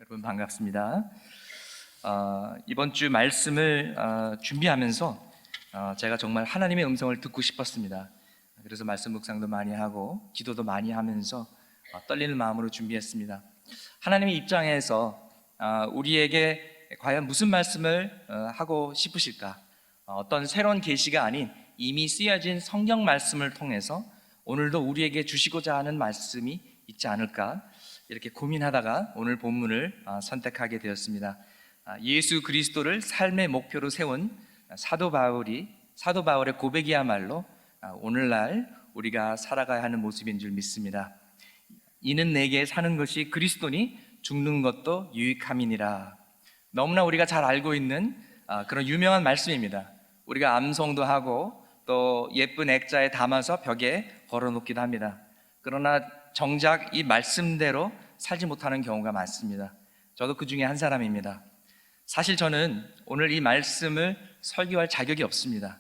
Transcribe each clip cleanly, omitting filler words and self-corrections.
여러분 반갑습니다. 이번 주 말씀을 준비하면서 제가 정말 하나님의 음성을 듣고 싶었습니다. 그래서 말씀 묵상도 많이 하고 기도도 많이 하면서 떨리는 마음으로 준비했습니다. 하나님의 입장에서 우리에게 과연 무슨 말씀을 하고 싶으실까? 어떤 새로운 계시가 아닌 이미 쓰여진 성경 말씀을 통해서 오늘도 우리에게 주시고자 하는 말씀이 있지 않을까? 이렇게 고민하다가 오늘 본문을 선택하게 되었습니다. 예수 그리스도를 삶의 목표로 세운 사도 바울의 고백이야말로 오늘날 우리가 살아가야 하는 모습인 줄 믿습니다. 이는 내게 사는 것이 그리스도니 죽는 것도 유익함이니라. 너무나 우리가 잘 알고 있는 그런 유명한 말씀입니다. 우리가 암송도 하고 또 예쁜 액자에 담아서 벽에 걸어놓기도 합니다. 그러나 정작 이 말씀대로 살지 못하는 경우가 많습니다. 저도 그 중에 한 사람입니다. 사실 저는 오늘 이 말씀을 설교할 자격이 없습니다.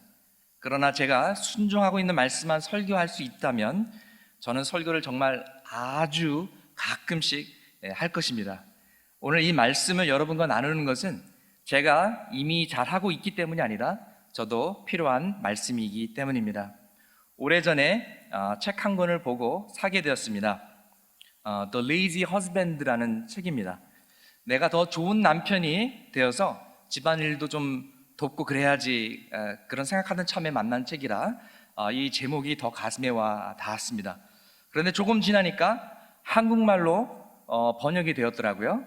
그러나 제가 순종하고 있는 말씀만 설교할 수 있다면 저는 설교를 정말 아주 가끔씩 할 것입니다. 오늘 이 말씀을 여러분과 나누는 것은 제가 이미 잘하고 있기 때문이 아니라 저도 필요한 말씀이기 때문입니다. 오래전에 책 한 권을 보고 사게 되었습니다. The Lazy Husband라는 책입니다. 내가 더 좋은 남편이 되어서 집안일도 좀 돕고 그래야지, 그런 생각하던 참에 만난 책이라 이 제목이 더 가슴에 와 닿았습니다. 그런데 조금 지나니까 한국말로 번역이 되었더라고요.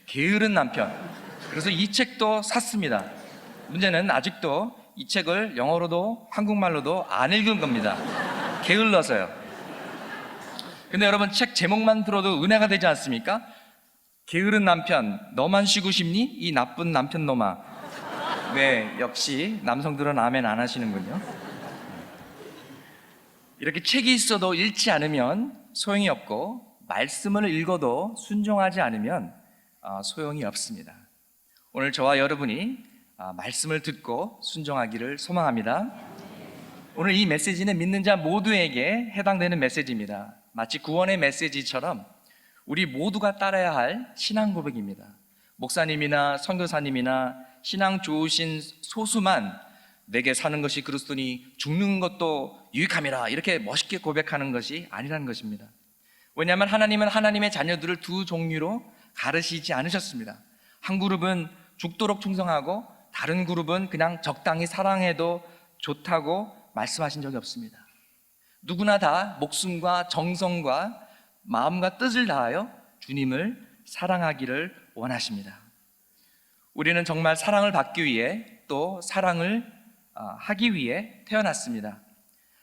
게으른 남편. 그래서 이 책도 샀습니다. 문제는 아직도 이 책을 영어로도 한국말로도 안 읽은 겁니다. 게을러서요. 근데 여러분, 책 제목만 들어도 은혜가 되지 않습니까? 게으른 남편, 너만 쉬고 싶니? 이 나쁜 남편 놈아. 네, 역시 남성들은 아멘 안 하시는군요. 이렇게 책이 있어도 읽지 않으면 소용이 없고, 말씀을 읽어도 순종하지 않으면 소용이 없습니다. 오늘 저와 여러분이 말씀을 듣고 순종하기를 소망합니다. 오늘 이 메시지는 믿는 자 모두에게 해당되는 메시지입니다. 마치 구원의 메시지처럼 우리 모두가 따라야 할 신앙 고백입니다. 목사님이나 선교사님이나 신앙 좋으신 소수만 내게 사는 것이 그리스도니 죽는 것도 유익함이라 이렇게 멋있게 고백하는 것이 아니라는 것입니다. 왜냐하면 하나님은 하나님의 자녀들을 두 종류로 가르치지 않으셨습니다. 한 그룹은 죽도록 충성하고 다른 그룹은 그냥 적당히 사랑해도 좋다고 말씀하신 적이 없습니다. 누구나 다 목숨과 정성과 마음과 뜻을 다하여 주님을 사랑하기를 원하십니다. 우리는 정말 사랑을 받기 위해 또 사랑을 하기 위해 태어났습니다.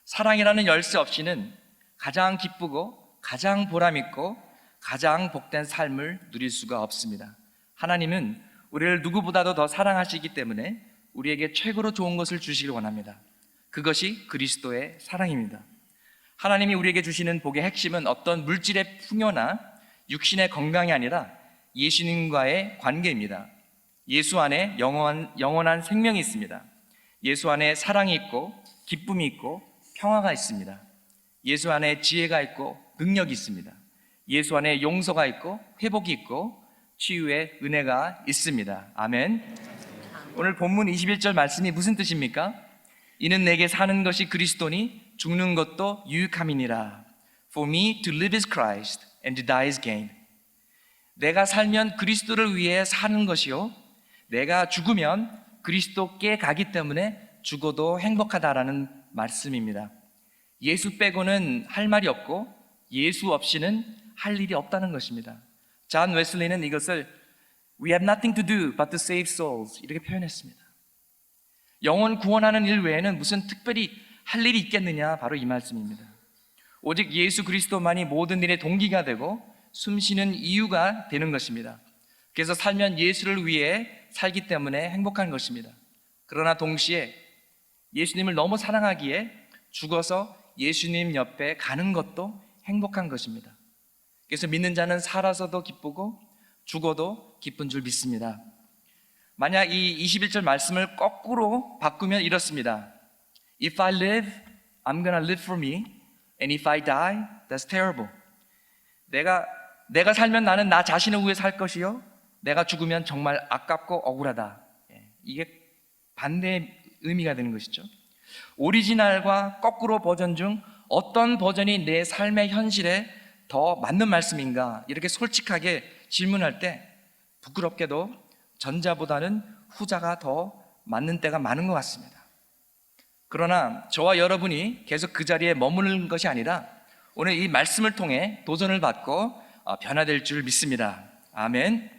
사랑이라는 열쇠 없이는 가장 기쁘고 가장 보람있고 가장 복된 삶을 누릴 수가 없습니다. 하나님은 우리를 누구보다도 더 사랑하시기 때문에 우리에게 최고로 좋은 것을 주시길 원합니다. 그것이 그리스도의 사랑입니다. 하나님이 우리에게 주시는 복의 핵심은 어떤 물질의 풍요나 육신의 건강이 아니라 예수님과의 관계입니다. 예수 안에 영원한 생명이 있습니다. 예수 안에 사랑이 있고 기쁨이 있고 평화가 있습니다. 예수 안에 지혜가 있고 능력이 있습니다. 예수 안에 용서가 있고 회복이 있고 치유의 은혜가 있습니다. 아멘. 오늘 본문 21절 말씀이 무슨 뜻입니까? 이는 내게 사는 것이 그리스도니 죽는 것도 유익함이니라. For me to live is Christ and to die is gain. 내가 살면 그리스도를 위해 사는 것이요, 내가 죽으면 그리스도께 가기 때문에 죽어도 행복하다라는 말씀입니다. 예수 빼고는 할 말이 없고 예수 없이는 할 일이 없다는 것입니다. 존 웨슬리는 이것을 We have nothing to do but to save souls 이렇게 표현했습니다. 영혼 구원하는 일 외에는 무슨 특별히 할 일이 있겠느냐, 바로 이 말씀입니다. 오직 예수 그리스도만이 모든 일의 동기가 되고 숨쉬는 이유가 되는 것입니다. 그래서 살면 예수를 위해 살기 때문에 행복한 것입니다. 그러나 동시에 예수님을 너무 사랑하기에 죽어서 예수님 옆에 가는 것도 행복한 것입니다. 그래서 믿는 자는 살아서도 기쁘고 죽어도 기쁜 줄 믿습니다. 만약 이 21절 말씀을 거꾸로 바꾸면 이렇습니다. If I live, I'm gonna live for me. And if I die, that's terrible. 내가 살면 나는 나 자신을 위해 살 것이요, 내가 죽으면 정말 아깝고 억울하다. 이게 반대의 의미가 되는 것이죠. 오리지널과 거꾸로 버전 중 어떤 버전이 내 삶의 현실에 더 맞는 말씀인가, 이렇게 솔직하게 질문할 때 부끄럽게도 전자보다는 후자가 더 맞는 때가 많은 것 같습니다. 그러나 저와 여러분이 계속 그 자리에 머무는 것이 아니라 오늘 이 말씀을 통해 도전을 받고 변화될 줄 믿습니다. 아멘.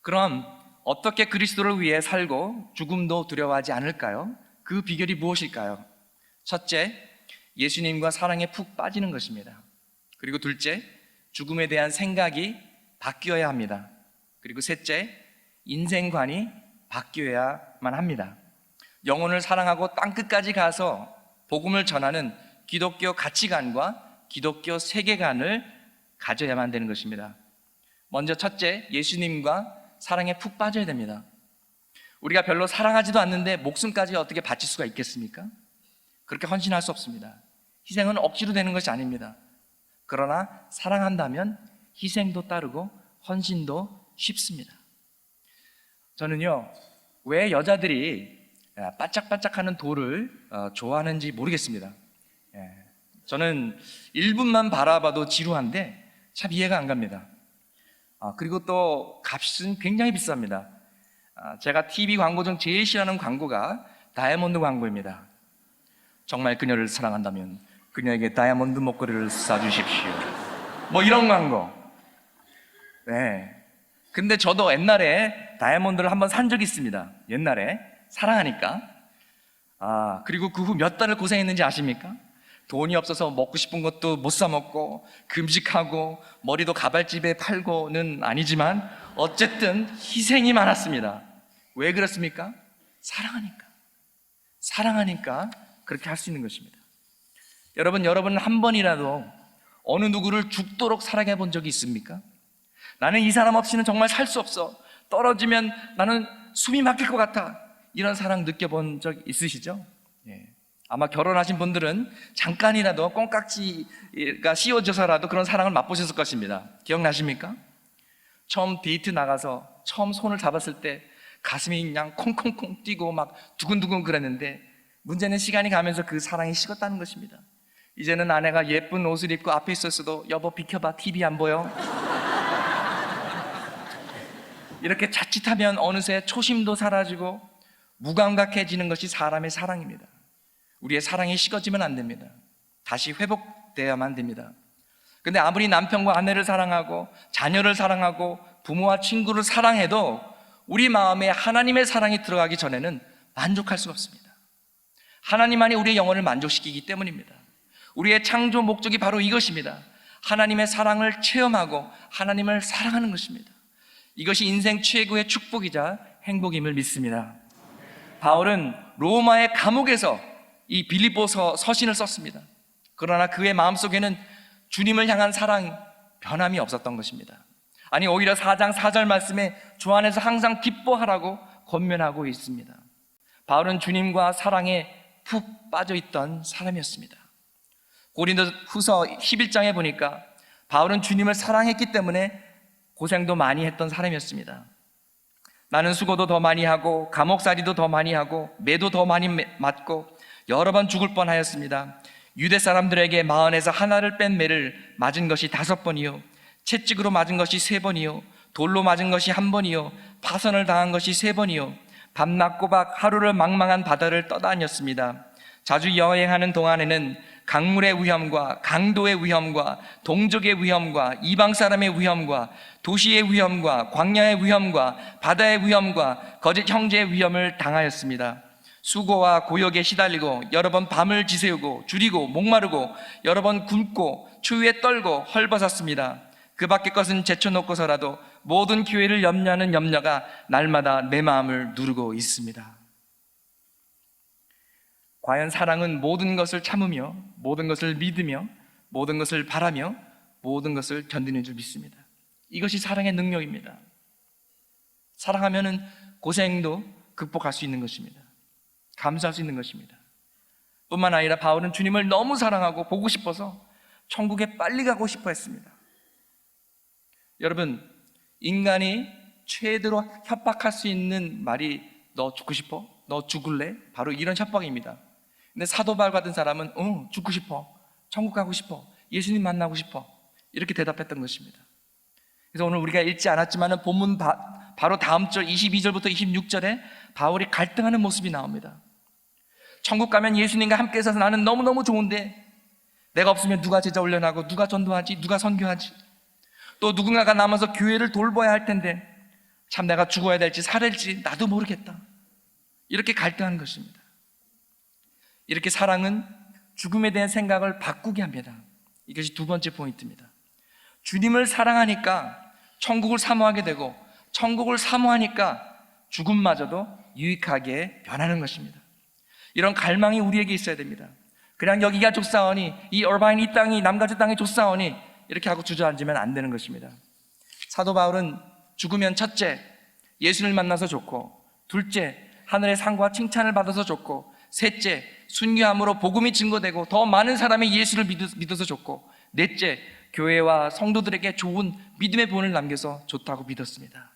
그럼 어떻게 그리스도를 위해 살고 죽음도 두려워하지 않을까요? 그 비결이 무엇일까요? 첫째, 예수님과 사랑에 푹 빠지는 것입니다. 그리고 둘째, 죽음에 대한 생각이 바뀌어야 합니다. 그리고 셋째, 인생관이 바뀌어야만 합니다. 영혼을 사랑하고 땅끝까지 가서 복음을 전하는 기독교 가치관과 기독교 세계관을 가져야만 되는 것입니다. 먼저 첫째, 예수님과 사랑에 푹 빠져야 됩니다. 우리가 별로 사랑하지도 않는데 목숨까지 어떻게 바칠 수가 있겠습니까? 그렇게 헌신할 수 없습니다. 희생은 억지로 되는 것이 아닙니다. 그러나 사랑한다면 희생도 따르고 헌신도 쉽습니다. 저는요, 왜 여자들이 반짝반짝하는 돌을 좋아하는지 모르겠습니다. 저는 1분만 바라봐도 지루한데 참 이해가 안 갑니다. 그리고 또 값은 굉장히 비쌉니다. 제가 TV 광고 중 제일 싫어하는 광고가 다이아몬드 광고입니다. 정말 그녀를 사랑한다면 그녀에게 다이아몬드 목걸이를 사주십시오. 뭐 이런 광고. 네. 근데 저도 옛날에 다이아몬드를 한번 산 적이 있습니다. 옛날에 사랑하니까. 그리고 그 후 몇 달을 고생했는지 아십니까? 돈이 없어서 먹고 싶은 것도 못 사 먹고 금식하고 머리도 가발집에 팔고는 아니지만 어쨌든 희생이 많았습니다. 왜 그렇습니까? 사랑하니까 그렇게 할 수 있는 것입니다. 여러분은 한 번이라도 어느 누구를 죽도록 사랑해 본 적이 있습니까? 나는 이 사람 없이는 정말 살 수 없어, 떨어지면 나는 숨이 막힐 것 같아, 이런 사랑 느껴본 적 있으시죠? 아마 결혼하신 분들은 잠깐이라도 꽁깍지가 씌워져서라도 그런 사랑을 맛보셨을 것입니다. 기억나십니까? 처음 데이트 나가서 처음 손을 잡았을 때 가슴이 그냥 콩콩콩 뛰고 막 두근두근 그랬는데 문제는 시간이 가면서 그 사랑이 식었다는 것입니다. 이제는 아내가 예쁜 옷을 입고 앞에 있었어도 여보 비켜봐, TV 안 보여? 이렇게 자칫하면 어느새 초심도 사라지고 무감각해지는 것이 사람의 사랑입니다. 우리의 사랑이 식어지면 안 됩니다. 다시 회복되어야만 됩니다. 근데 아무리 남편과 아내를 사랑하고 자녀를 사랑하고 부모와 친구를 사랑해도 우리 마음에 하나님의 사랑이 들어가기 전에는 만족할 수가 없습니다. 하나님만이 우리의 영혼을 만족시키기 때문입니다. 우리의 창조 목적이 바로 이것입니다. 하나님의 사랑을 체험하고 하나님을 사랑하는 것입니다. 이것이 인생 최고의 축복이자 행복임을 믿습니다. 바울은 로마의 감옥에서 이 빌립보서 서신을 썼습니다. 그러나 그의 마음속에는 주님을 향한 사랑, 변함이 없었던 것입니다. 아니, 오히려 4장 4절 말씀에 주 안에서 항상 기뻐하라고 권면하고 있습니다. 바울은 주님과 사랑에 푹 빠져있던 사람이었습니다. 고린도후서 11장에 보니까 바울은 주님을 사랑했기 때문에 고생도 많이 했던 사람이었습니다. 나는 수고도 더 많이 하고 감옥살이도 더 많이 하고 매도 더 많이 맞고 여러 번 죽을 뻔하였습니다. 유대 사람들에게 마흔에서 하나를 뺀 매를 맞은 것이 5번이요, 채찍으로 맞은 것이 3번이요, 돌로 맞은 것이 1번이요, 파선을 당한 것이 3번이요, 밤낮 꼬박 하루를 망망한 바다를 떠다녔습니다. 자주 여행하는 동안에는 강물의 위험과 강도의 위험과 동족의 위험과 이방 사람의 위험과 도시의 위험과 광야의 위험과 바다의 위험과 거짓 형제의 위험을 당하였습니다. 수고와 고역에 시달리고 여러 번 밤을 지새우고 줄이고 목마르고 여러 번 굶고 추위에 떨고 헐벗었습니다. 그 밖의 것은 제쳐놓고서라도 모든 기회를 염려하는 염려가 날마다 내 마음을 누르고 있습니다. 과연 사랑은 모든 것을 참으며 모든 것을 믿으며 모든 것을 바라며 모든 것을 견디는 줄 믿습니다. 이것이 사랑의 능력입니다. 사랑하면은 고생도 극복할 수 있는 것입니다. 감수할 수 있는 것입니다. 뿐만 아니라 바울은 주님을 너무 사랑하고 보고 싶어서 천국에 빨리 가고 싶어 했습니다. 여러분, 인간이 최대로 협박할 수 있는 말이 너 죽고 싶어? 너 죽을래? 바로 이런 협박입니다. 근데 사도 바울 같은 사람은 죽고 싶어, 천국 가고 싶어, 예수님 만나고 싶어, 이렇게 대답했던 것입니다. 그래서 오늘 우리가 읽지 않았지만 본문 바로 다음 절 22절부터 26절에 바울이 갈등하는 모습이 나옵니다. 천국 가면 예수님과 함께 있어서 나는 너무너무 좋은데 내가 없으면 누가 제자 훈련하고 누가 전도하지, 누가 선교하지, 또 누군가가 남아서 교회를 돌봐야 할 텐데 참 내가 죽어야 될지 살을지 나도 모르겠다, 이렇게 갈등하는 것입니다. 이렇게 사랑은 죽음에 대한 생각을 바꾸게 합니다. 이것이 두 번째 포인트입니다. 주님을 사랑하니까 천국을 사모하게 되고, 천국을 사모하니까 죽음마저도 유익하게 변하는 것입니다. 이런 갈망이 우리에게 있어야 됩니다. 그냥 여기가 좋사오니, 이 얼바인 이 땅이 남가주 땅이 좋사오니 이렇게 하고 주저앉으면 안 되는 것입니다. 사도 바울은 죽으면 첫째, 예수를 만나서 좋고, 둘째, 하늘의 상과 칭찬을 받아서 좋고, 셋째, 순교함으로 복음이 증거되고 더 많은 사람이 예수를 믿어서 좋고, 넷째, 교회와 성도들에게 좋은 믿음의 본을 남겨서 좋다고 믿었습니다.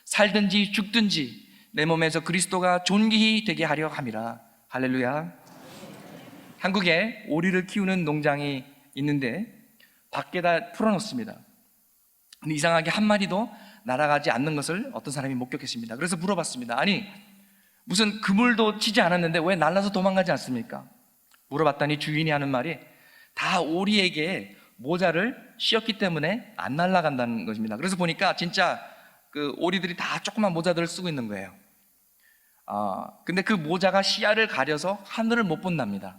살든지 죽든지 내 몸에서 그리스도가 존귀히 되게 하려 함이라. 할렐루야. 한국에 오리를 키우는 농장이 있는데 밖에다 풀어놓습니다. 근데 이상하게 한 마리도 날아가지 않는 것을 어떤 사람이 목격했습니다. 그래서 물어봤습니다. 아니, 무슨 그물도 치지 않았는데 왜 날아서 도망가지 않습니까? 물어봤더니 주인이 하는 말이 다 오리에게 모자를 씌웠기 때문에 안 날아간다는 것입니다. 그래서 보니까 진짜 그 오리들이 다 조그만 모자들을 쓰고 있는 거예요. 근데 그 모자가 시야를 가려서 하늘을 못 본답니다.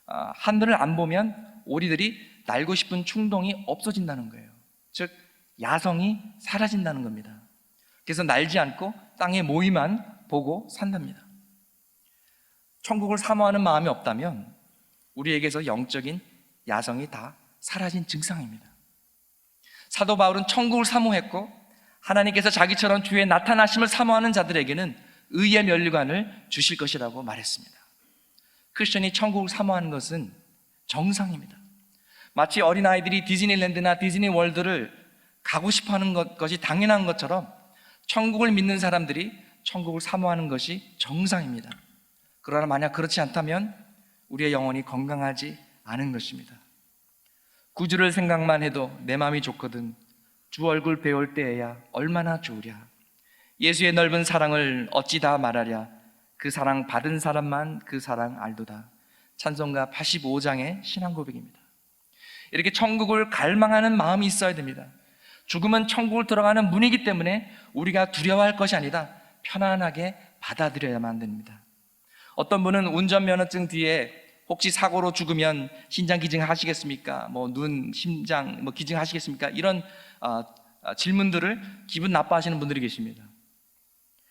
하늘을 안 보면 오리들이 날고 싶은 충동이 없어진다는 거예요. 즉 야성이 사라진다는 겁니다. 그래서 날지 않고 땅의 모이만 보고 산답니다. 천국을 사모하는 마음이 없다면 우리에게서 영적인 야성이 다 사라진 증상입니다. 사도 바울은 천국을 사모했고, 하나님께서 자기처럼 주의 나타나심을 사모하는 자들에게는 의의 면류관을 주실 것이라고 말했습니다. 크리스천이 천국을 사모하는 것은 정상입니다. 마치 어린아이들이 디즈니랜드나 디즈니월드를 가고 싶어하는 것이 당연한 것처럼 천국을 믿는 사람들이 천국을 사모하는 것이 정상입니다. 그러나 만약 그렇지 않다면 우리의 영혼이 건강하지 않은 것입니다. 구주를 생각만 해도 내 마음이 좋거든 주 얼굴 배울 때에야 얼마나 좋으랴. 예수의 넓은 사랑을 어찌 다 말하랴. 그 사랑 받은 사람만 그 사랑 알도다. 찬송가 85장의 신앙 고백입니다. 이렇게 천국을 갈망하는 마음이 있어야 됩니다. 죽음은 천국을 들어가는 문이기 때문에 우리가 두려워할 것이 아니다, 편안하게 받아들여야만 됩니다. 어떤 분은 운전면허증 뒤에 혹시 사고로 죽으면 신장 기증 하시겠습니까? 눈, 심장 기증 하시겠습니까? 이런 질문들을 기분 나빠하시는 분들이 계십니다.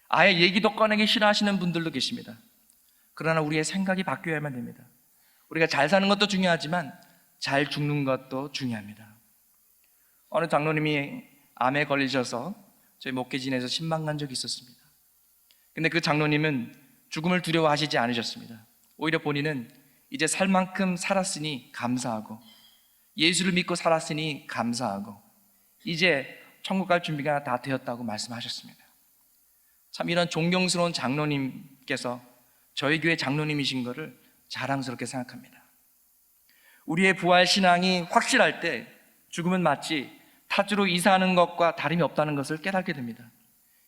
아예 얘기도 꺼내기 싫어하시는 분들도 계십니다. 그러나 우리의 생각이 바뀌어야만 됩니다. 우리가 잘 사는 것도 중요하지만 잘 죽는 것도 중요합니다. 어느 장로님이 암에 걸리셔서 저희 목회진에서 신방 간 적이 있었습니다. 근데 그 장로님은 죽음을 두려워하시지 않으셨습니다. 오히려 본인은 이제 살 만큼 살았으니 감사하고, 예수를 믿고 살았으니 감사하고, 이제 천국 갈 준비가 다 되었다고 말씀하셨습니다. 참 이런 존경스러운 장로님께서 저희 교회 장로님이신 것을 자랑스럽게 생각합니다. 우리의 부활 신앙이 확실할 때 죽음은 마치 타주로 이사하는 것과 다름이 없다는 것을 깨닫게 됩니다.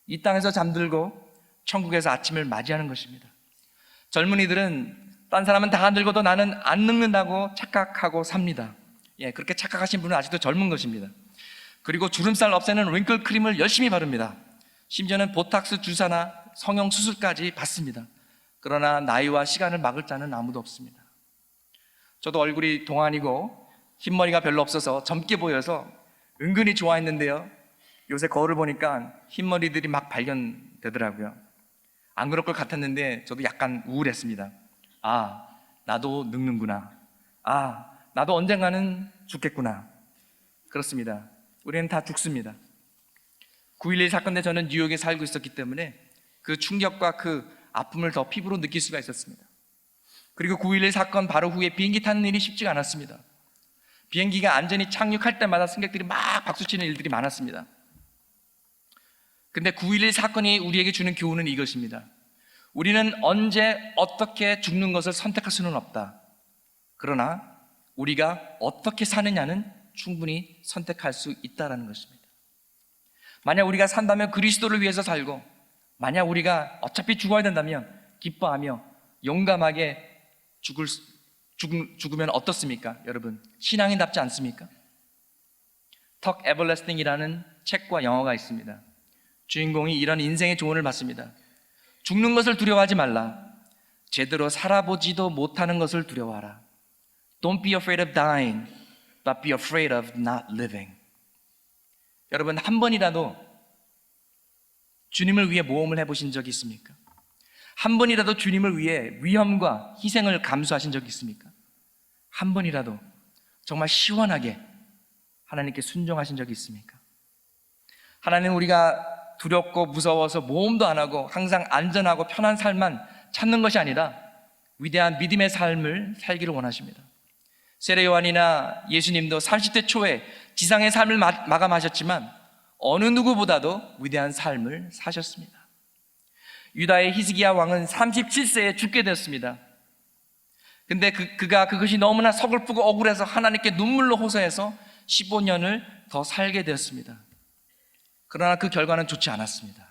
이 땅에서 잠들고 천국에서 아침을 맞이하는 것입니다. 젊은이들은 딴 사람은 다 늙어도 나는 안 늙는다고 착각하고 삽니다. 그렇게 착각하신 분은 아직도 젊은 것입니다. 그리고 주름살 없애는 링클 크림을 열심히 바릅니다. 심지어는 보탁스 주사나 성형 수술까지 받습니다. 그러나 나이와 시간을 막을 자는 아무도 없습니다. 저도 얼굴이 동안이고 흰머리가 별로 없어서 젊게 보여서 은근히 좋아했는데요, 요새 거울을 보니까 흰머리들이 막 발견되더라고요. 안 그럴 것 같았는데 저도 약간 우울했습니다. 나도 늙는구나. 나도 언젠가는 죽겠구나. 그렇습니다. 우리는 다 죽습니다. 9.11 사건 때 저는 뉴욕에 살고 있었기 때문에 그 충격과 그 아픔을 더 피부로 느낄 수가 있었습니다. 그리고 9.11 사건 바로 후에 비행기 타는 일이 쉽지가 않았습니다. 비행기가 안전히 착륙할 때마다 승객들이 막 박수치는 일들이 많았습니다. 근데 9.11 사건이 우리에게 주는 교훈은 이것입니다. 우리는 언제 어떻게 죽는 것을 선택할 수는 없다. 그러나 우리가 어떻게 사느냐는 충분히 선택할 수 있다는 것입니다. 만약 우리가 산다면 그리스도를 위해서 살고, 만약 우리가 어차피 죽어야 된다면 기뻐하며 용감하게 죽으면 어떻습니까? 여러분, 신앙인답지 않습니까? 턱 에버래스팅이라는 책과 영화가 있습니다. 주인공이 이런 인생의 조언을 받습니다. 죽는 것을 두려워하지 말라. 제대로 살아보지도 못하는 것을 두려워하라. Don't be afraid of dying, but be afraid of not living. 여러분, 한 번이라도 주님을 위해 모험을 해보신 적이 있습니까? 한 번이라도 주님을 위해 위험과 희생을 감수하신 적이 있습니까? 한 번이라도 정말 시원하게 하나님께 순종하신 적이 있습니까? 하나님, 우리가 두렵고 무서워서 모험도 안 하고 항상 안전하고 편한 삶만 찾는 것이 아니라 위대한 믿음의 삶을 살기를 원하십니다. 세례 요한이나 예수님도 30대 초에 지상의 삶을 마감하셨지만 어느 누구보다도 위대한 삶을 사셨습니다. 유다의 히스기야 왕은 37세에 죽게 되었습니다. 근데 그가 그것이 너무나 서글프고 억울해서 하나님께 눈물로 호소해서 15년을 더 살게 되었습니다. 그러나 그 결과는 좋지 않았습니다.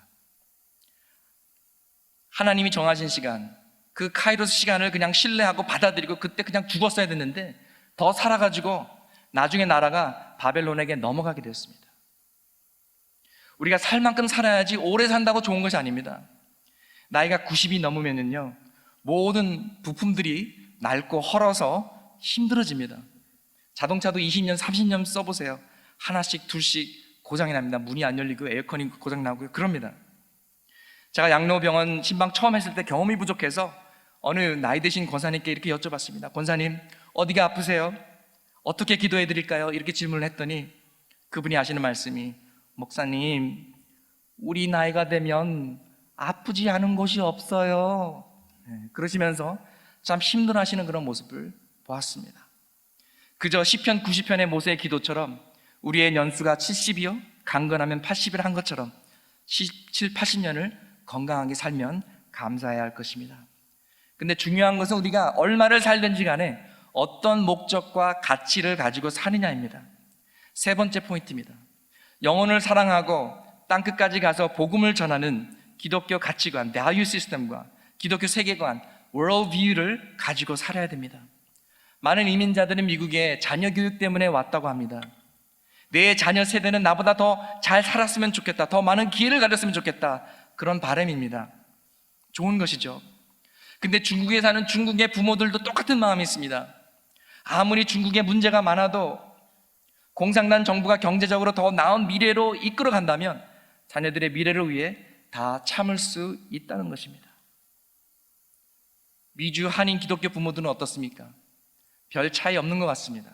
하나님이 정하신 시간, 그 카이로스 시간을 그냥 신뢰하고 받아들이고 그때 그냥 죽었어야 됐는데 더 살아가지고 나중에 나라가 바벨론에게 넘어가게 되었습니다. 우리가 살 만큼 살아야지 오래 산다고 좋은 것이 아닙니다. 나이가 90이 넘으면요, 모든 부품들이 낡고 헐어서 힘들어집니다. 자동차도 20년, 30년 써보세요. 하나씩, 둘씩 고장이 납니다. 문이 안 열리고 에어컨이 고장 나고요. 그럽니다. 제가 양로병원 신방 처음 했을 때 경험이 부족해서 어느 나이 드신 권사님께 이렇게 여쭤봤습니다. 권사님, 어디가 아프세요? 어떻게 기도해 드릴까요? 이렇게 질문을 했더니 그분이 하시는 말씀이, 목사님, 우리 나이가 되면 아프지 않은 곳이 없어요. 그러시면서 참 힘들어하시는 그런 모습을 보았습니다. 그저 시편 90편의 모세의 기도처럼 우리의 연수가 70이요 강건하면 80을 한 것처럼 7, 80년을 건강하게 살면 감사해야 할 것입니다. 근데 중요한 것은 우리가 얼마를 살든지 간에 어떤 목적과 가치를 가지고 사느냐입니다. 세 번째 포인트입니다. 영혼을 사랑하고 땅끝까지 가서 복음을 전하는 기독교 가치관, value system과 기독교 세계관, world view를 가지고 살아야 됩니다. 많은 이민자들은 미국에 자녀 교육 때문에 왔다고 합니다. 내 자녀 세대는 나보다 더 잘 살았으면 좋겠다, 더 많은 기회를 가졌으면 좋겠다, 그런 바람입니다. 좋은 것이죠. 근데 중국에 사는 중국의 부모들도 똑같은 마음이 있습니다. 아무리 중국에 문제가 많아도 공산당 정부가 경제적으로 더 나은 미래로 이끌어 간다면 자녀들의 미래를 위해 다 참을 수 있다는 것입니다. 미주 한인 기독교 부모들은 어떻습니까? 별 차이 없는 것 같습니다.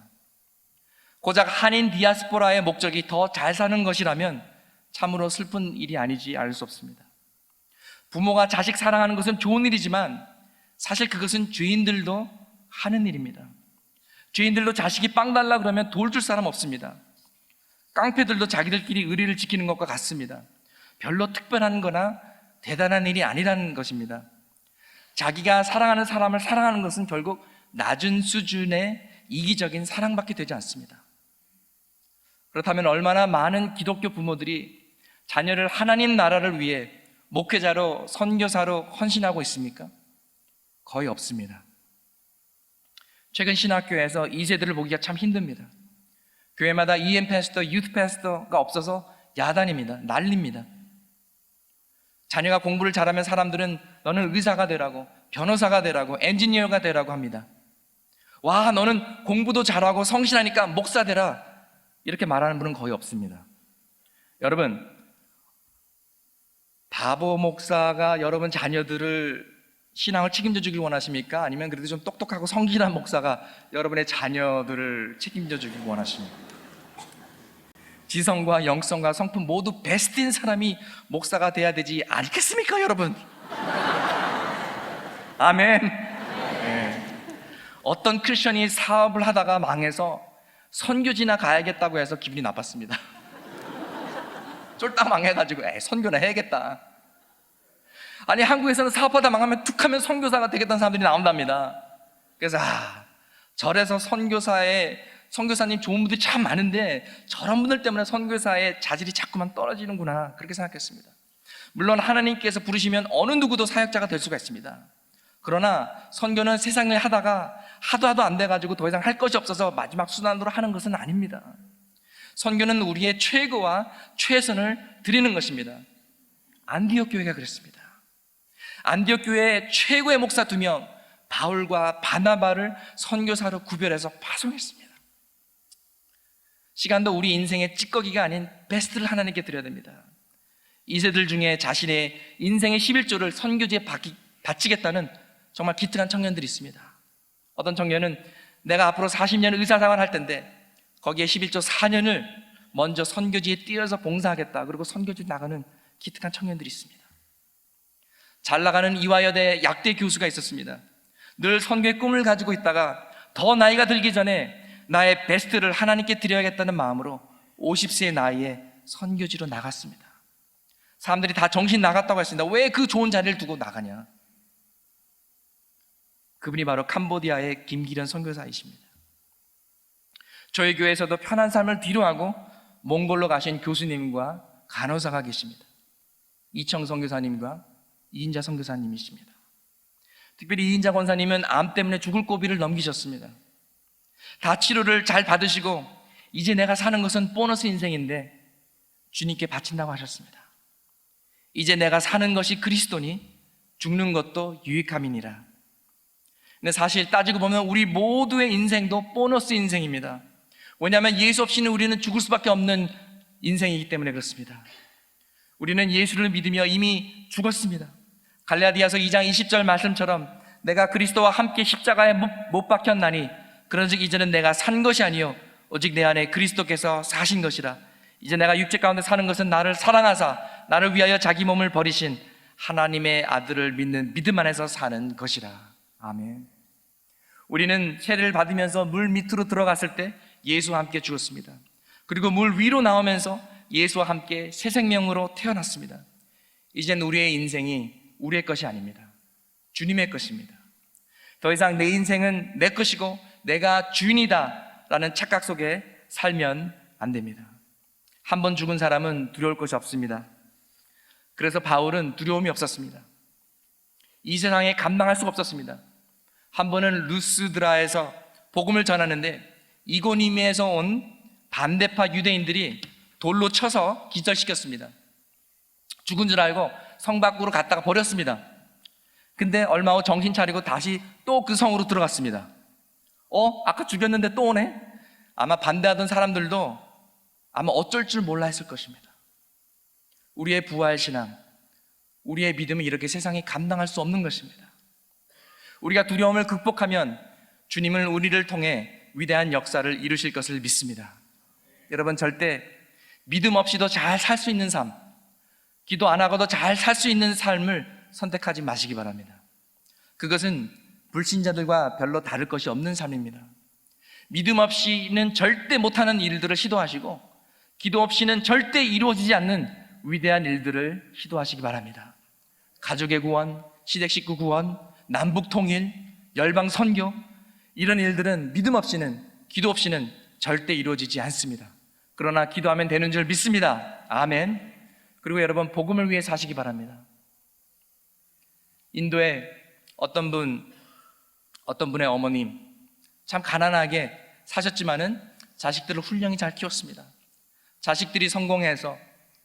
고작 한인 디아스포라의 목적이 더 잘 사는 것이라면 참으로 슬픈 일이 아니지 알 수 없습니다. 부모가 자식 사랑하는 것은 좋은 일이지만 사실 그것은 죄인들도 하는 일입니다. 죄인들도 자식이 빵 달라 그러면 돌줄 사람 없습니다. 깡패들도 자기들끼리 의리를 지키는 것과 같습니다. 별로 특별한 거나 대단한 일이 아니라는 것입니다. 자기가 사랑하는 사람을 사랑하는 것은 결국 낮은 수준의 이기적인 사랑밖에 되지 않습니다. 그렇다면 얼마나 많은 기독교 부모들이 자녀를 하나님 나라를 위해 목회자로, 선교사로 헌신하고 있습니까? 거의 없습니다. 최근 신학교에서 2세들을 보기가 참 힘듭니다. 교회마다 EM 패스터, 유th 패스터가 없어서 야단입니다. 난립니다. 자녀가 공부를 잘하면 사람들은 너는 의사가 되라고, 변호사가 되라고, 엔지니어가 되라고 합니다. 와, 너는 공부도 잘하고 성실하니까 목사 되라, 이렇게 말하는 분은 거의 없습니다. 여러분, 바보 목사가 여러분 자녀들을 신앙을 책임져 주길 원하십니까? 아니면 그래도 좀 똑똑하고 성실한 목사가 여러분의 자녀들을 책임져 주길 원하십니까? 지성과 영성과 성품 모두 베스트인 사람이 목사가 돼야 되지 않겠습니까, 여러분? 아멘. 네. 어떤 크리스천이 사업을 하다가 망해서 선교지나 가야겠다고 해서 기분이 나빴습니다. 쫄딱 망해가지고 선교나 해야겠다. 아니 한국에서는 사업하다 망하면 툭하면 선교사가 되겠다는 사람들이 나온답니다. 그래서 절에서 선교사님 좋은 분들이 참 많은데 저런 분들 때문에 선교사의 자질이 자꾸만 떨어지는구나, 그렇게 생각했습니다. 물론 하나님께서 부르시면 어느 누구도 사역자가 될 수가 있습니다. 그러나 선교는 세상을 하다가 하도 안 돼가지고 더 이상 할 것이 없어서 마지막 수단으로 하는 것은 아닙니다. 선교는 우리의 최고와 최선을 드리는 것입니다. 안디옥 교회가 그랬습니다. 안디옥 교회에 최고의 목사 2명, 바울과 바나바를 선교사로 구별해서 파송했습니다. 시간도 우리 인생의 찌꺼기가 아닌 베스트를 하나님께 드려야 됩니다. 2세들 중에 자신의 인생의 11조를 선교지에 바치겠다는 정말 기특한 청년들이 있습니다. 어떤 청년은 내가 앞으로 40년 의사생활 할 텐데 거기에 11조 4년을 먼저 선교지에 뛰어서 봉사하겠다, 그리고 선교지 나가는 기특한 청년들이 있습니다. 잘 나가는 이화여대 약대 교수가 있었습니다. 늘 선교의 꿈을 가지고 있다가 더 나이가 들기 전에 나의 베스트를 하나님께 드려야겠다는 마음으로 50세의 나이에 선교지로 나갔습니다. 사람들이 다 정신 나갔다고 했습니다. 왜 그 좋은 자리를 두고 나가냐? 그분이 바로 캄보디아의 김기련 선교사이십니다. 저희 교회에서도 편한 삶을 뒤로하고 몽골로 가신 교수님과 간호사가 계십니다. 이청 선교사님과 이인자 선교사님이십니다. 특별히 이인자 권사님은 암 때문에 죽을 고비를 넘기셨습니다. 다 치료를 잘 받으시고 이제 내가 사는 것은 보너스 인생인데 주님께 바친다고 하셨습니다. 이제 내가 사는 것이 그리스도니 죽는 것도 유익함이니라. 근데 사실 따지고 보면 우리 모두의 인생도 보너스 인생입니다. 왜냐하면 예수 없이는 우리는 죽을 수밖에 없는 인생이기 때문에 그렇습니다. 우리는 예수를 믿으며 이미 죽었습니다. 갈라디아서 2장 20절 말씀처럼 내가 그리스도와 함께 십자가에 못 박혔나니 그런즉 이제는 내가 산 것이 아니요 오직 내 안에 그리스도께서 사신 것이라. 이제 내가 육체 가운데 사는 것은 나를 사랑하사 나를 위하여 자기 몸을 버리신 하나님의 아들을 믿는 믿음 안에서 사는 것이라. 아멘. 우리는 세례를 받으면서 물 밑으로 들어갔을 때 예수와 함께 죽었습니다. 그리고 물 위로 나오면서 예수와 함께 새 생명으로 태어났습니다. 이젠 우리의 인생이 우리의 것이 아닙니다. 주님의 것입니다. 더 이상 내 인생은 내 것이고 내가 주인이다 라는 착각 속에 살면 안 됩니다. 한 번 죽은 사람은 두려울 것이 없습니다. 그래서 바울은 두려움이 없었습니다. 이 세상에 감당할 수가 없었습니다. 한 번은 루스드라에서 복음을 전하는데 이고니미에서 온 반대파 유대인들이 돌로 쳐서 기절시켰습니다. 죽은 줄 알고 성 밖으로 갔다가 버렸습니다. 근데 얼마 후 정신 차리고 다시 또 그 성으로 들어갔습니다. 아까 죽였는데 또 오네? 아마 반대하던 사람들도 아마 어쩔 줄 몰라 했을 것입니다. 우리의 부활신앙, 우리의 믿음은 이렇게 세상이 감당할 수 없는 것입니다. 우리가 두려움을 극복하면 주님은 우리를 통해 위대한 역사를 이루실 것을 믿습니다. 여러분, 절대 믿음 없이도 잘 살 수 있는 삶, 기도 안 하고도 잘 살 수 있는 삶을 선택하지 마시기 바랍니다. 그것은 불신자들과 별로 다를 것이 없는 삶입니다. 믿음 없이는 절대 못하는 일들을 시도하시고 기도 없이는 절대 이루어지지 않는 위대한 일들을 시도하시기 바랍니다. 가족의 구원, 시댁 식구 구원, 남북 통일, 열방 선교, 이런 일들은 믿음 없이는, 기도 없이는 절대 이루어지지 않습니다. 그러나 기도하면 되는 줄 믿습니다. 아멘. 그리고 여러분, 복음을 위해 사시기 바랍니다. 인도에 어떤 분의 어머님, 참 가난하게 사셨지만은 자식들을 훌륭히 잘 키웠습니다. 자식들이 성공해서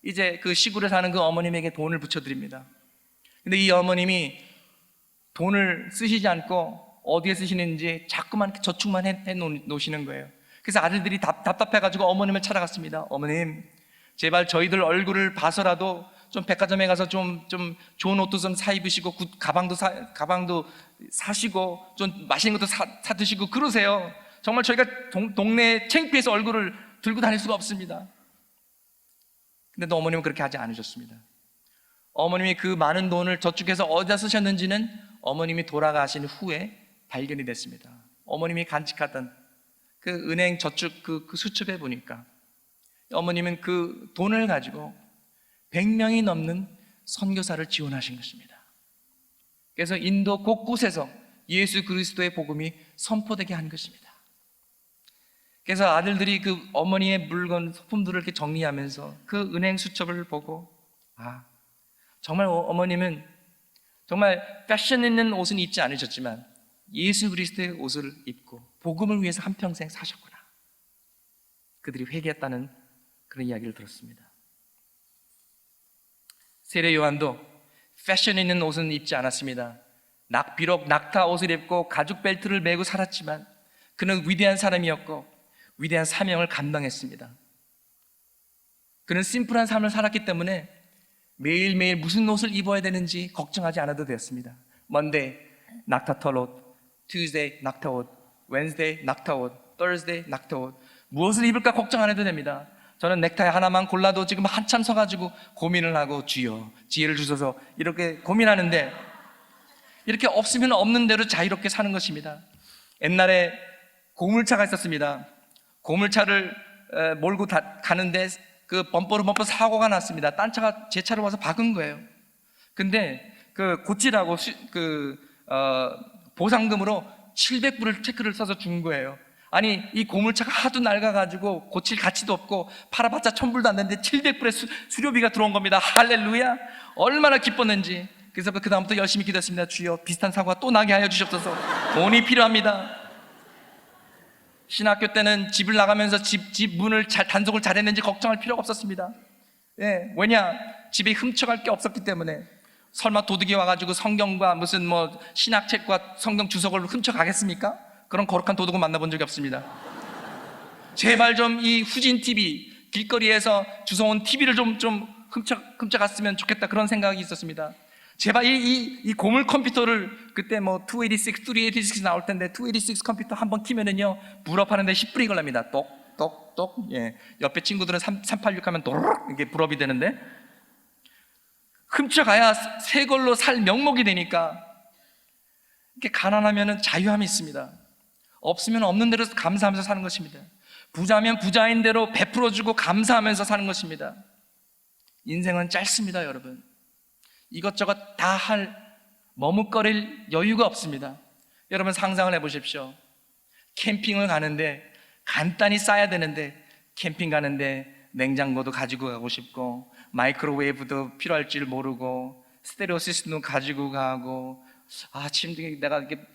이제 그 시골에 사는 그 어머님에게 돈을 붙여드립니다. 근데 이 어머님이 돈을 쓰시지 않고 어디에 쓰시는지 자꾸만 저축만 해 놓으시는 거예요. 그래서 아들들이 답답해가지고 어머님을 찾아갔습니다. 어머님, 제발 저희들 얼굴을 봐서라도 좀 백화점에 가서 좀 좋은 옷도 좀 사 입으시고 가방도 사시고 좀 맛있는 것도 사 드시고 그러세요. 정말 저희가 동네 창피해서 얼굴을 들고 다닐 수가 없습니다. 근데 또 어머님은 그렇게 하지 않으셨습니다. 어머님이 그 많은 돈을 저축해서 어디다 쓰셨는지는 어머님이 돌아가신 후에 발견이 됐습니다. 어머님이 간직하던 그 은행 저축 그 수첩에 보니까 어머님은 그 돈을 가지고 100명이 넘는 선교사를 지원하신 것입니다. 그래서 인도 곳곳에서 예수 그리스도의 복음이 선포되게 한 것입니다. 그래서 아들들이 그 어머니의 물건, 소품들을 이렇게 정리하면서 그 은행 수첩을 보고, 정말 어머님은 정말 패션 있는 옷은 입지 않으셨지만 예수 그리스도의 옷을 입고 복음을 위해서 한평생 사셨구나. 그들이 회개했다는 그런 이야기를 들었습니다. 세례 요한도 패션 있는 옷은 입지 않았습니다. 비록 낙타 옷을 입고 가죽 벨트를 메고 살았지만 그는 위대한 사람이었고 위대한 사명을 감당했습니다. 그는 심플한 삶을 살았기 때문에 매일매일 무슨 옷을 입어야 되는지 걱정하지 않아도 되었습니다. Monday 낙타 털 옷, Tuesday 낙타 옷, Wednesday 낙타 옷, Thursday 낙타 옷. 무엇을 입을까 걱정 안 해도 됩니다. 저는 넥타이 하나만 골라도 지금 한참 서가지고 고민을 하고 주여 지혜를 주셔서 이렇게 고민하는데, 이렇게 없으면 없는 대로 자유롭게 사는 것입니다. 옛날에 고물차가 있었습니다. 고물차를 몰고 가는데 그 범퍼로 사고가 났습니다. 딴 차가 제 차를 와서 박은 거예요. 근데 그 고치라고 보상금으로 700불을 체크를 써서 준 거예요. 아니, 이 고물차가 하도 낡아가지고 고칠 가치도 없고 팔아봤자 1000불도 안 되는데 700불의 수료비가 들어온 겁니다. 할렐루야! 얼마나 기뻤는지. 그래서 그 다음부터 열심히 기도했습니다. 주여, 비슷한 사고가 또 나게 하여 주시옵소서. 돈이 필요합니다. 신학교 때는 집을 나가면서 집 문을 단속을 잘했는지 걱정할 필요가 없었습니다. 왜냐? 집에 훔쳐갈 게 없었기 때문에. 설마 도둑이 와가지고 성경과 무슨 신학책과 성경 주석을 훔쳐가겠습니까? 그런 거룩한 도둑은 만나본 적이 없습니다. 제발 좀 이 후진 TV, 길거리에서 주워온 TV를 좀 훔쳐갔으면 좋겠다, 그런 생각이 있었습니다. 제발 이 고물 컴퓨터를, 그때 286, 386 나올 텐데 286 컴퓨터 한번 키면은요 불업하는데 10분이 걸립니다. 똑똑똑. 옆에 친구들은 386 하면 도르륵 이게 불업이 되는데, 훔쳐가야 새 걸로 살 명목이 되니까. 이렇게 가난하면은 자유함이 있습니다. 없으면 없는 대로 감사하면서 사는 것입니다. 부자면 부자인 대로 베풀어주고 감사하면서 사는 것입니다. 인생은 짧습니다, 여러분. 이것저것 다 머뭇거릴 여유가 없습니다. 여러분 상상을 해보십시오. 캠핑을 가는데 간단히 싸야 되는데, 캠핑 가는데 냉장고도 가지고 가고 싶고 마이크로웨이브도 필요할 줄 모르고 스테레오 시스템도 가지고 가고, 침대, 내가 이렇게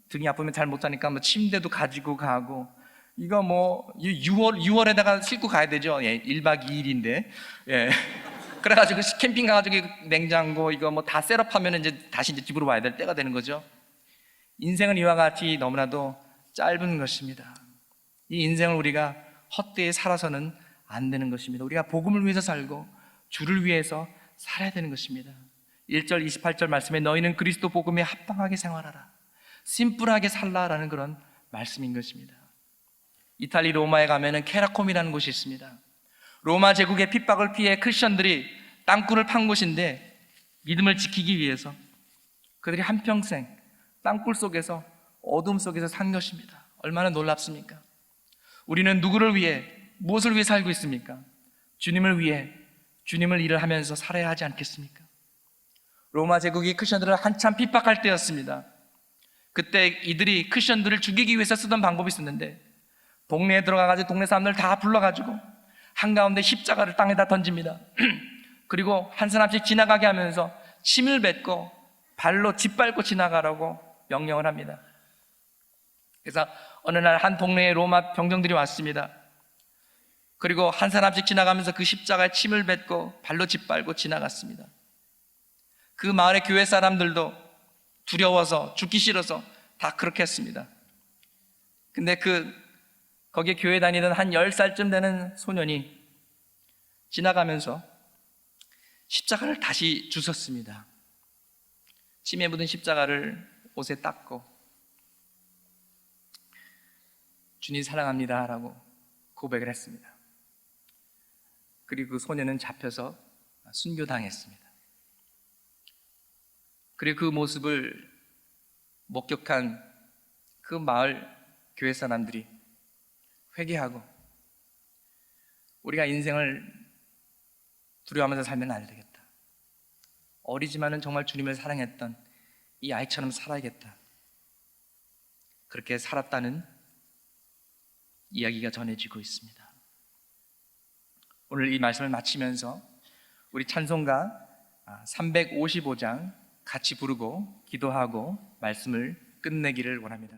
등이 아프면 잘 못 자니까 침대도 가지고 가고, 이거 6월에다가 싣고 가야 되죠. 1박 2일인데. 그래가지고 캠핑 가가지고 냉장고 이거 다 셋업하면 다시 집으로 와야 될 때가 되는 거죠. 인생은 이와 같이 너무나도 짧은 것입니다. 이 인생을 우리가 헛되이 살아서는 안 되는 것입니다. 우리가 복음을 위해서 살고 주를 위해서 살아야 되는 것입니다. 1절 28절 말씀에 너희는 그리스도 복음에 합당하게 생활하라, 심플하게 살라라는 그런 말씀인 것입니다. 이탈리 로마에 가면은 케라콤이라는 곳이 있습니다. 로마 제국의 핍박을 피해 크리스천들이 땅굴을 판 곳인데, 믿음을 지키기 위해서 그들이 한평생 땅굴 속에서 어둠 속에서 산 것입니다. 얼마나 놀랍습니까? 우리는 누구를 위해, 무엇을 위해 살고 있습니까? 주님을 위해, 주님을 일을 하면서 살아야 하지 않겠습니까? 로마 제국이 크리스천들을 한참 핍박할 때였습니다. 그때 이들이 크리스천들을 죽이기 위해서 쓰던 방법이 있었는데, 동네에 들어가가지고 동네 사람들 다 불러가지고 한가운데 십자가를 땅에다 던집니다. 그리고 한 사람씩 지나가게 하면서 침을 뱉고 발로 짓밟고 지나가라고 명령을 합니다. 그래서 어느 날 한 동네에 로마 병정들이 왔습니다. 그리고 한 사람씩 지나가면서 그 십자가에 침을 뱉고 발로 짓밟고 지나갔습니다. 그 마을의 교회 사람들도 두려워서, 죽기 싫어서 다 그렇게 했습니다. 근데 거기에 교회 다니던 한 10살쯤 되는 소년이 지나가면서 십자가를 다시 주웠습니다. 침에 묻은 십자가를 옷에 닦고 주님 사랑합니다 라고 고백을 했습니다. 그리고 그 소년은 잡혀서 순교당했습니다. 그리고 그 모습을 목격한 그 마을 교회 사람들이 회개하고, 우리가 인생을 두려워하면서 살면 안 되겠다. 어리지만은 정말 주님을 사랑했던 이 아이처럼 살아야겠다. 그렇게 살았다는 이야기가 전해지고 있습니다. 오늘 이 말씀을 마치면서 우리 찬송가 355장 같이 부르고 기도하고 말씀을 끝내기를 원합니다.